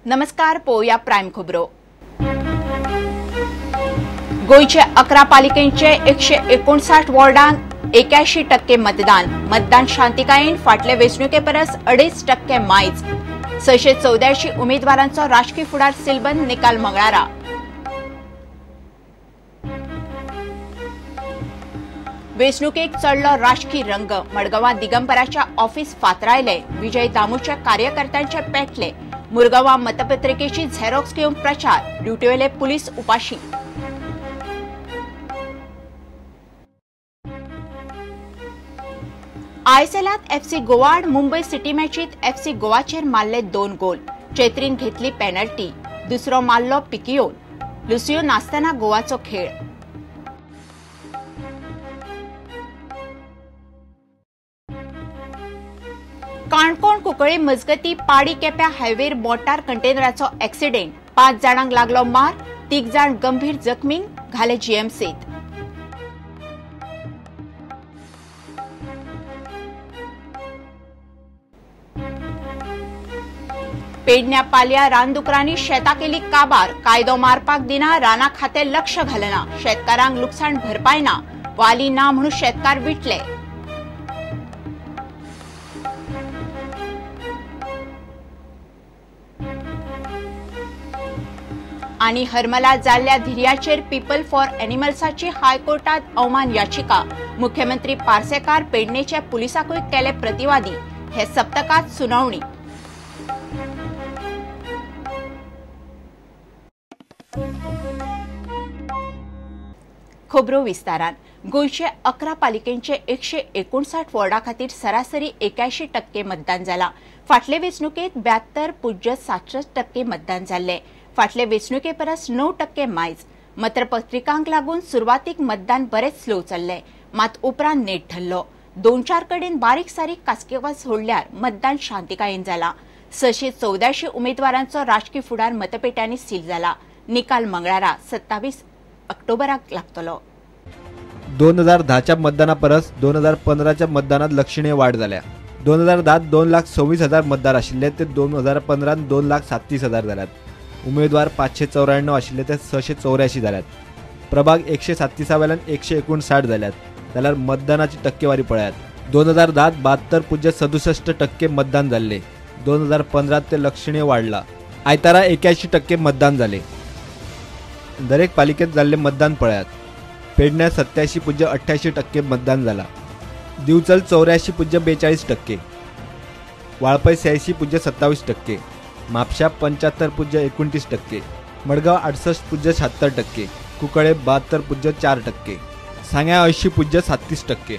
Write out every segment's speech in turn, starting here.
नमस्कार, पोया प्राइम खबरो। गोयचे 11 पालिकेंचे 159 वॉर्डांत 81% मतदान शांतिकायेन फाटले वेंचणुके परस 2.5% मायज। 684 उमेदवारांचो राजकीय फुडार सिलबंद निकाल मंगळारा। वेंचणुकेक चढलो राजकीय रंग। मडगांवां दिगंबराच्या ऑफिस फातरायले। विजय दामूच्या कार्यकर्त्यांचे पेटले। मुरगांवां मतपत्रिकेची झेरॉक्स घेवन प्रचार। ड्युटीवेले पुलीस उपाशी। आयएसएलात एफसी गोवा आड मुंबई सिटी मॅचीत एफसी गोवाचेर मारले 2 गोल। चेत्रीन घेतली पेनल्टी। दुसरो मारलो पिकियोन। लुसियो नासतना गोवाचो खेळ। काणकोण कुंकळी मजगती पाडी केप्या हायवेर मोटार कंटेनराचो ॲक्सिडेंट। 5 जाणांक लागलो मार। 3 जाण गंभीर जखमींक घाले जीएमसीत। पेडण्या पालया रानदुकरांनी शेतां केली काबार। कायदो मारपाक दिना, रानां खाते लक्ष घालना। शेतकारांक लुकसाण भरपाय ना। वाली ना म्हणून शेतकार विटले। आणि हरमला जाल्ल्या धिर्याचेर पीपल फॉर एनिमल्साची हायकोर्टात अवमान याचिका। मुख्यमंत्री पार्सेकार पेडणेच्या पुलिसाकूय केले प्रतिवादी। हे सप्तकात सुनावणी। खबरो विस्तारान। गोयचे 11 पालिकेंचे 159 वॉर्डा खातीर सरासरी 81% मतदान जाला। फाटले वेंचणुकेत 72.67% मतदान जाल्ले। फाटले वेंचणुके परस 9% मायज। मतपत्रिकांक लागून सुरवातीक मतदान बरेच स्लो चल्ले, मात उपरांत नेट ठरलो। 2-4 कडेन बारीक सारीक कासकेवाज सोडल्यार मतदान शांतिकायेन जाला। 684 उमेदवारांचो राजकीय फुडार मतपेट्यांनी सील जाला। निकाल मंगळारा 27 ऑक्टोबराक लागतलो। 2010च्या मतदाना परस 2015च्या मतदानात लक्षणीय वाढ जाल्या। 2010 2,26,000 मतदार आशिल्ले ते 2015 2,37,000 जाल्यात। उमेदवार 594 आशिल्ले ते 684 जाल्यात। प्रभाग 137 वेल्यान 159 जाल्यात। जाल्यार मतदानाची टक्केवारी पळयात। 2010 72.67% मतदान जाल्ले। 2015 ते लक्षणीय वाढला। आयतारा 81% मतदान जाले। दरेक पालिकेत जाल्ले मतदान पळयात। पेडण्या 87.88% मतदान जाला। दिवचल 84.42%, वाळपय 86.27%, म्हापशा 75.29%, मडगाव 68.76%, कुंकळे 72.4%, सांग्या 80.37%,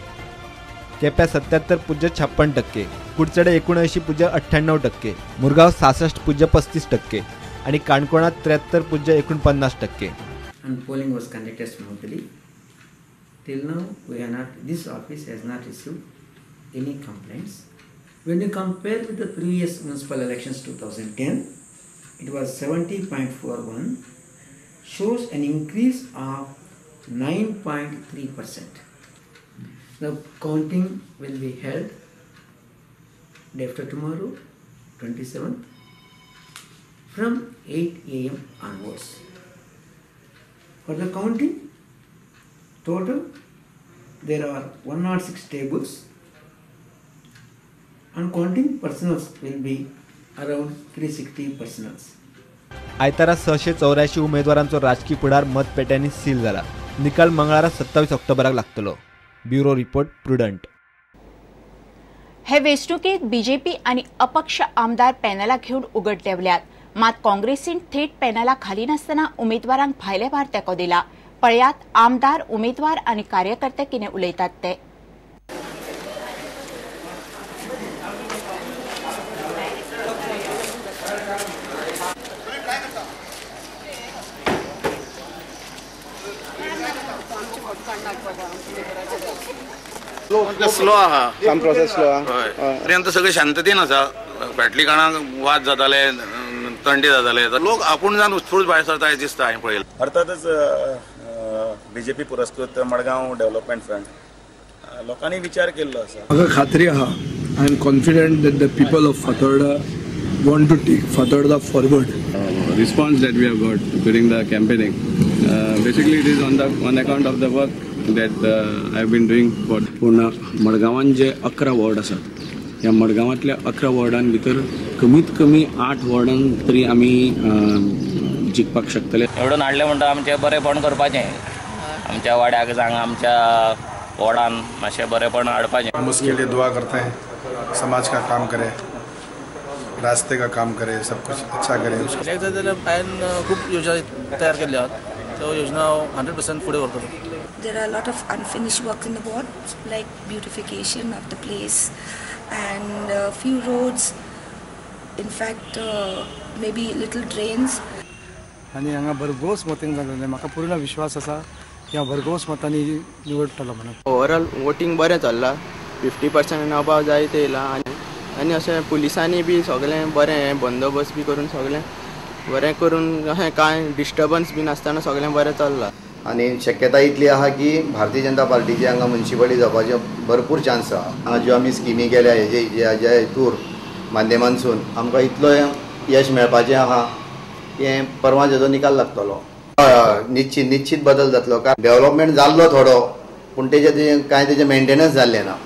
केप्या 77.56%, कुडचडे 79.98%, मुरगाव 66.35% आणि काणकोणात 73.49%. And polling was conducted smoothly. Till now, this office has not received any complaints. When you compare with the previous municipal elections 2010, it was 70.41, shows an increase of 9.3%. The counting will be held day after tomorrow, 27th, from 8 a.m. onwards. For the counting, total there are 106 tables, and counting personnel will be around 360 personnel. आयतारा 684 उमेदवारांचो राजकीय फुडार मतपेट्यांनी seal जाला। निकाल मंगळारा 27 ऑक्टोबराक लागतलो। Bureau report prudent. हे वेंचणुकेत BJP आणि अपक्ष आमदार पॅनला घेऊन उगट देवल्यात, मात काँग्रेसीन थेट पॅनला खाली नासतना उमेदवारांक भायले भार तेको दिला। पळयात आमदार, उमेदवार आणि कार्यकर्ते किने उलयतात ते। स्लो आहा, काम प्रोसेस स्लो आहा। पर्यंत सगळे शांततेन आसा। फाटली काळात वाद जाताले, तंटे जाताले, लोक आपूण जावन उत्स्फूर्त भायर सरता हे दिसता हांवें पळयलें। अर्थातच बीजेपी पुरस्कृत मडगांव डेव्हलपमेंट फ्रंट लोकांनी विचार केल्लो आसा। म्हाका खात्री आहा, I am confident that the people of Fatorda want to take further forward. Response that we have got during the campaigning, basically it is on account of the work that I have been doing for पूर्ण मडगांवान जे 11 ward आसात, ह्या मडगांवांतल्या 11 वॉर्डां भितर कमीत कमी 8 वॉर्डां तरी आमी जिखपाक शकतले. एवढं हाडलें म्हणटा आमचें बरेपण करपाचें, आमच्या वाड्याक जावं आमच्या वॉर्डान मातशें बरेपण हाडपाचें. हम उसके लिए दुआ करते हैं, समाज का काम करे, रास्ते का काम करे, सब कुछ अच्छा करे. खूप योजना तयार केल्या आहेत, त्या योजना 100% पुढे करतो. There are a lot of unfinished work in the ward, like beautification of the place and few roads. In fact, maybe little drains. आणि हांगा भरघोस मतींग जालें. म्हाका पूर्ण विश्वास आसा की हांव भरघोस मतांनी निवडटलो म्हणून. ओवरऑल वोटिंग बरें चल्लां, 50% अबाव जायत येयला आनी अशें पुलिसांनी बी सगळें बरें बंदोबस्त बी करून सगळें बरें करून अशें कांय डिस्टर्बन्स बी नासतना सगळें बरें चल्लां. आणि शक्यता इतली आहा की भारतीय जनता पार्टीचे हांगा म्युनिसिपालिटी जावपाचे भरपूर चान्स आहा. हांगा ज्यो आमी स्किमी केल्या हेजे हितूर माध्यमांतसून आमकां इतलो यश मेळपाचें आहा की परवां जेजो निकाल लागतलो. निश्चित बदल जातलो. कारण डेव्हलपमेंट जाल्लो थोडो, पूण तेजे मेंटेनन्स जाल्लें ना.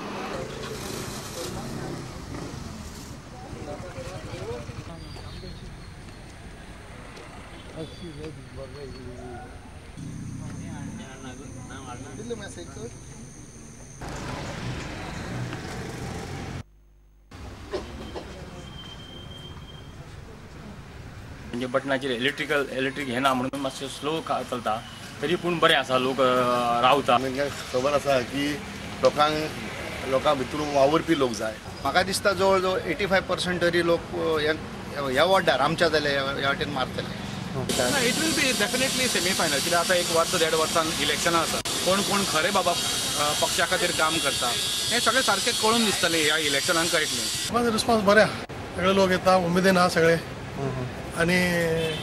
म्हणजे बटनाचेर इलेक्ट्रीक हे ना म्हणून मातशें स्लो चलता, तरी पूण बरें आसा, लोक रावता. खबर आसा की लोकां भितर वावरपी लोक जाय. म्हाका दिसता जवळ जवळ 85% तरी लोक ह्या वॉर्डार आमच्या जाले ह्या वाटेन मारतले. It will be definitely semifinal. कित्याक आतां 1 वर्स 1.5 वर्सान इलेक्शनां आसा. कोण खरे बाबा पक्षा खातीर काम करता हें सगळें सारकें कळून दिसतलें ह्या इलेक्शनांक कळटलें. माझा रिस्पॉन्स बरें आहा. सगळे लोक येता, उमेदीन आहा सगळे, आनी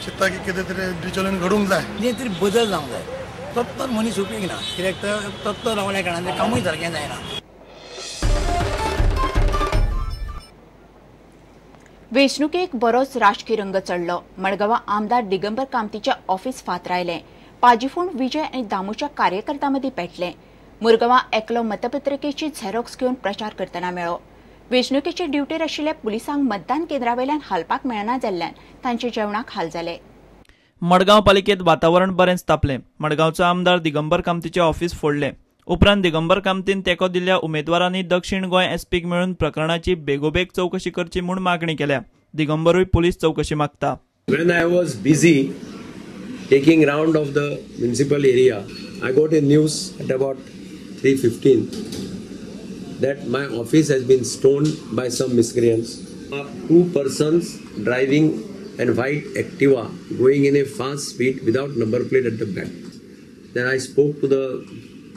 चिंतता की कितें तरी डिजिटलीन घडूंक जाय, कितें तरी बदल जावंक जाय. तत्तर मनीस उपेग ना, कित्याक तर तत्तर रावल्या कारणान कामूय सारकें जायना. वेंचणुकेक बरोच राजकीय रंग चढलो. मडगांवां आमदार दिगंबर कामतीचे ऑफिस फात रायलें. पाजीफोंड विजय आनी दामूच्या कार्यकर्त्यां मदीं पेटलें. मुरगांवां एकलो मतपत्रिकेची झेरॉक्स घेवन प्रचार करतना मेळ्ळो. वेंचणुकेचे ड्युटीर आशिल्ल्या पुलिसांक मतदान केंद्रावेल्यान हालपाक मेळना जाल्ल्यान तांचे जेवणाक हाल जाले. मडगांव पालिकेत वातावरण बरेंच तापलें. मडगांवचो आमदार दिगंबर कामतीचें ऑफिस फोडलें. उपरांत दिगंबर कामतीन तेंको दिल्ल्या उमेदवारांनी दक्षिण गोंय एसपीक मेळून प्रकरणाची बेगोबेग चवकशी करची म्हूण मागणी केल्या. दिगंबरूय पुलीस चवकशी मागता. When I was busy taking round of the municipal area, I got a news at about 3:15 that my office has been stoned by some miscreants. 2 persons driving a white Activa going in a fast speed without number plate at the back. Then I spoke to the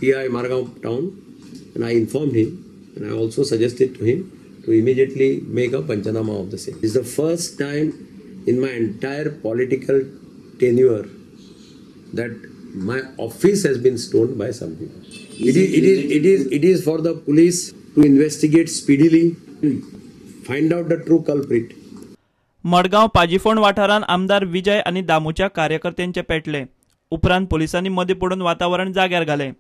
PI Margaon town and I informed him, and I also suggested to him to immediately make a Panchanama of the same. This is the first time in my entire political tenure that my office has been stoned by some people. It is for the police to investigate speedily, find out the true culprit. Madgaon पाजीफोंड वाठारांत आमदार विजय आनी दामूच्या कार्यकर्त्यांचे पेटले. उपरांत पुलिसांनी मदीं पडून वातावरण जाग्यार घालें.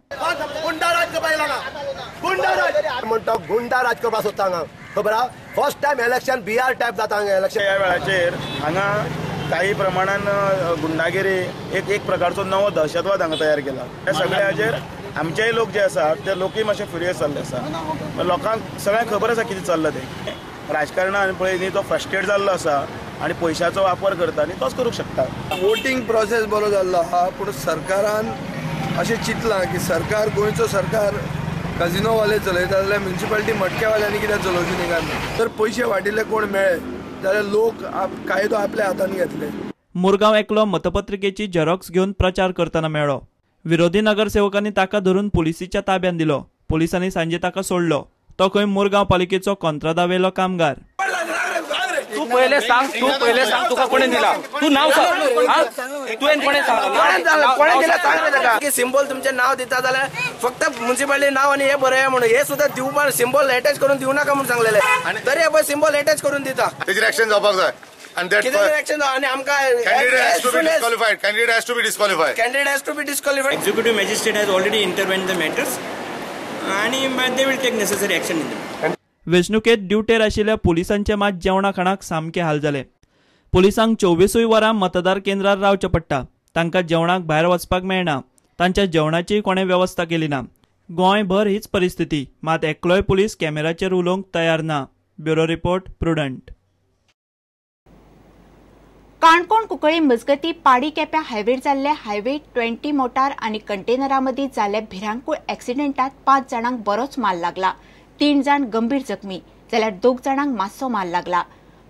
गुंडा राज करपा सोदता हांगा, खबर आहा? First time election Bihar type जाता हांगा इलेक्शन. ह्या वेळाचेर हांगा काही प्रमाणान गुंडागिरी एक प्रकारचो नवो दहशतवाद हांगा तयार केला. ह्या सगळ्या हाचेर आमचेय लोक जे आसात ते लोकूय मातशे फ्युरियस जाल्ले आसा. लोकांक सगळ्यांक खबर आसा कितें चल्लां तें. राजकारणान पळय न्ही तो फ्रस्ट्रेट जाल्लो आसा आनी पयशांचो वापर करता आनी तोच करूंक शकता. वोटिंग प्रोसेस बरो जाल्लो आहा, पूण सरकारान अशें चिंतलां की सरकार गोंयचो सरकार कजिनोवाले चलयता जाल्यार म्युनिसिपालिटी मटक्यावाल्यांनी कित्याक चलोवची न्ही काय. तर पयशे वाटिल्ले कोण मेळ्ळे जाल्यार लोक कायदो आपल्या हातांत घेतले. मुरगांव एकलो मतपत्रिकेची झेरॉक्स घेवन प्रचार करतना मेळ्ळो. विरोधी नगरसेवकांनी ताका धरून पुलिसीच्या ताब्यात दिलो. पुलिसांनी सांजे ताका सोडलो. तो खंय मुरगांव पालिकेचो कंत्राटावेलो कामगार. तू पहिले सांग तुका कोणे दिला, तू नाव सांग. तुवें कोणे सांगला की सिंबल तुमचें नाव दिता जाल्यार फक्त म्युनिसिपालिटी नाव आनी हे बरें म्हणून हे सुद्दां दिवपाक सिंबल अटॅच करून दिवं नाका म्हणून सांगलेले. तरी हे सिंबल अटॅच करून दिता. तेजेर एक्शन जावपाक जाय. and that election and candidate has to be disqualified. Candidate has to be disqualified. Candidate has to be disqualified. Executive magistrate has already intervened in the matters and they will take necessary action in them. वेंचणुकेत ड्युटेर आशिल्ल्या पुलिसांचे मात जेवणा खाणाक सामके हाल जाले. पुलिसांक 24 वरां मतदार केंद्रार रावचें पडटा. तांकां जेवणाक भायर वचपाक मेळना. तांच्या जेवणाची कोणें व्यवस्था केली ना. गोंयभर हीच परिस्थिती. मात एकलोय पुलीस कॅमेराचेर उलोवंक तयार ना. Bureau report prudent. Canacona Cuncolim मजगती पाडी केप्यां हायवेर जाल्ले हायवे 20 मोटार आनी कंटेनरां मदीं जाल्ल्या भिरांकूळ एक्सिडेंटात 5 जाणांक बरोच माल लागला. 3 जाण गंभीर जखमी जाल्यार 2 जाणांक मातसो माल लागला.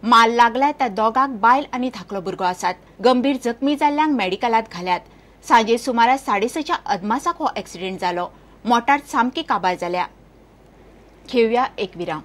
माल लागल्या त्या दोगांक बायल आनी धाकलो भुरगो आसात. गंभीर जखमी जाल्ल्यांक मेडिकलात घाल्यात. सांजे सुमार 6:30च्या अदमासाक हो एक्सिडेंट जालो. मोटार सामकी काबार जाल्या. घेवया एक विराम.